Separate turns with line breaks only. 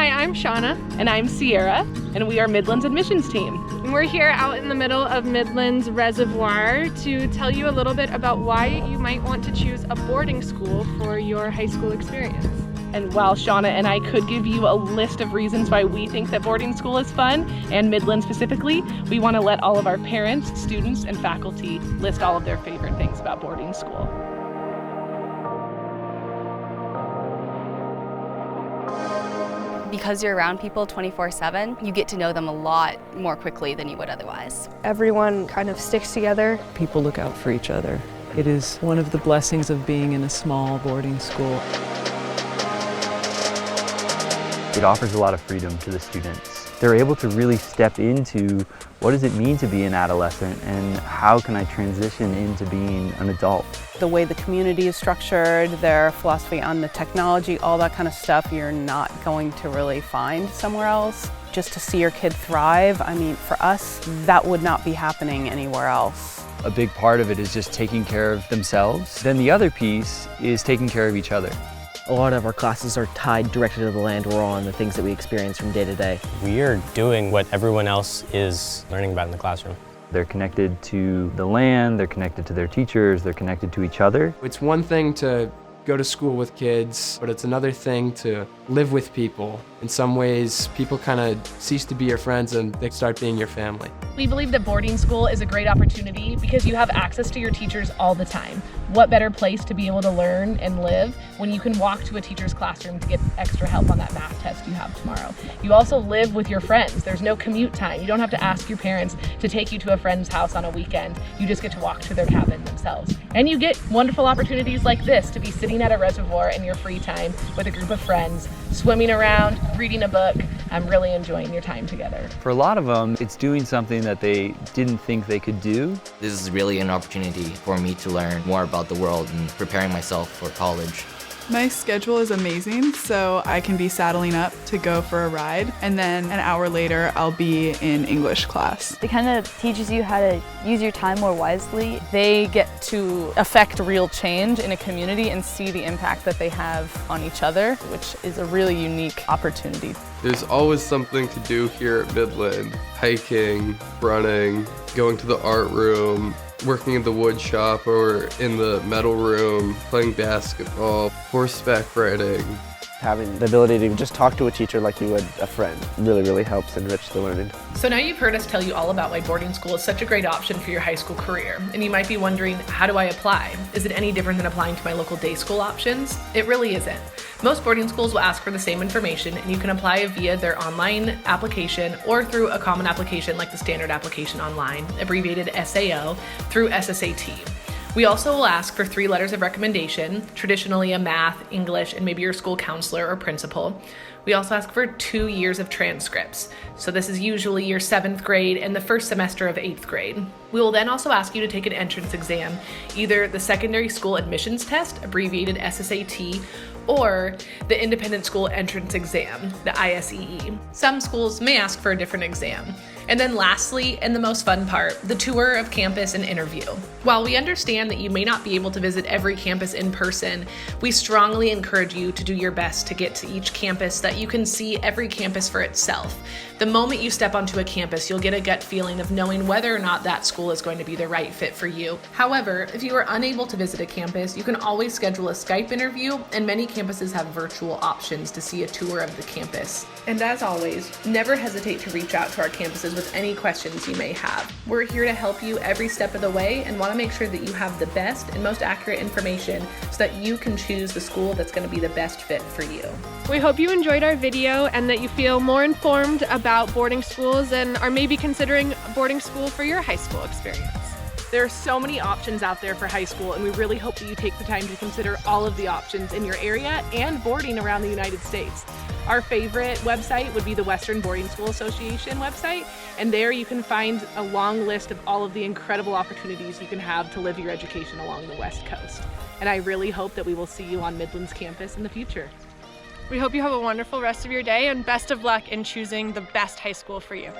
Hi, I'm Shauna.
And I'm Sierra, and we are Midland's admissions team.
And we're here out in the middle of Midland's Reservoir to tell you a little bit about why you might want to choose a boarding school for your high school experience.
And while Shauna and I could give you a list of reasons why we think that boarding school is fun, and Midland specifically, we want to let all of our parents, students, and faculty list all of their favorite things about boarding school.
Because you're around people 24/7, you get to know them a lot more quickly than you would otherwise.
Everyone kind of sticks together.
People look out for each other. It is one of the blessings of being in a small boarding school.
It offers a lot of freedom to the students. They're able to really step into what does it mean to be an adolescent and how can I transition into being an adult.
The way the community is structured, their philosophy on the technology, all that kind of stuff you're not going to really find somewhere else. Just to see your kid thrive, I mean, for us, that would not be happening anywhere else.
A big part of it is just taking care of themselves. Then the other piece is taking care of each other.
A lot of our classes are tied directly to the land we're on, the things that we experience from day to day.
We are doing what everyone else is learning about in the classroom.
They're connected to the land, they're connected to their teachers, they're connected to each other.
It's one thing to go to school with kids, but it's another thing to live with people. In some ways, people kind of cease to be your friends and they start being your family.
We believe that boarding school is a great opportunity because you have access to your teachers all the time. What better place to be able to learn and live when you can walk to a teacher's classroom to get extra help on that math test you have tomorrow. You also live with your friends. There's no commute time. You don't have to ask your parents to take you to a friend's house on a weekend. You just get to walk to their cabin themselves. And you get wonderful opportunities like this to be sitting at a reservoir in your free time with a group of friends, swimming around, reading a book, and really enjoying your time together.
For a lot of them, it's doing something that they didn't think they could do.
This is really an opportunity for me to learn more about the world and preparing myself for college.
My schedule is amazing, so I can be saddling up to go for a ride, and then an hour later I'll be in English class.
It kind of teaches you how to use your time more wisely.
They get to affect real change in a community and see the impact that they have on each other, which is a really unique opportunity.
There's always something to do here at Midland. Hiking, running, going to the art room, working in the wood shop or in the metal room, playing basketball, horseback riding.
Having the ability to just talk to a teacher like you would a friend really helps enrich the learning.
So now you've heard us tell you all about why boarding school is such a great option for your high school career. And you might be wondering, how do I apply? Is it any different than applying to my local day school options? It really isn't. Most boarding schools will ask for the same information, and you can apply via their online application or through a common application like the standard application online, abbreviated SAO, through SSAT. We also will ask for 3 letters of recommendation, traditionally a math, English, and maybe your school counselor or principal. We also ask for 2 years of transcripts. So this is usually your 7th grade and the first semester of 8th grade. We will then also ask you to take an entrance exam, either the secondary school admissions test, abbreviated SSAT, or the independent school entrance exam, the ISEE. Some schools may ask for a different exam. And then lastly, and the most fun part, the tour of campus and interview. While we understand that you may not be able to visit every campus in person, we strongly encourage you to do your best to get to each campus so that you can see every campus for itself. The moment you step onto a campus, you'll get a gut feeling of knowing whether or not that school is going to be the right fit for you. However, if you are unable to visit a campus, you can always schedule a Skype interview, and many campuses have virtual options to see a tour of the campus. And as always, never hesitate to reach out to our campuses with any questions you may have. We're here to help you every step of the way and want to make sure that you have the best and most accurate information so that you can choose the school that's going to be the best fit for you.
We hope you enjoyed our video and that you feel more informed about boarding schools and are maybe considering boarding school for your high school experience. There are so many options out there for high school, and we really hope that you take the time to consider all of the options in your area and boarding around the United States. Our favorite website would be the Western Boarding School Association website, and there you can find a long list of all of the incredible opportunities you can have to live your education along the West Coast. And I really hope that we will see you on Midland's campus in the future. We hope you have a wonderful rest of your day, and best of luck in choosing the best high school for you.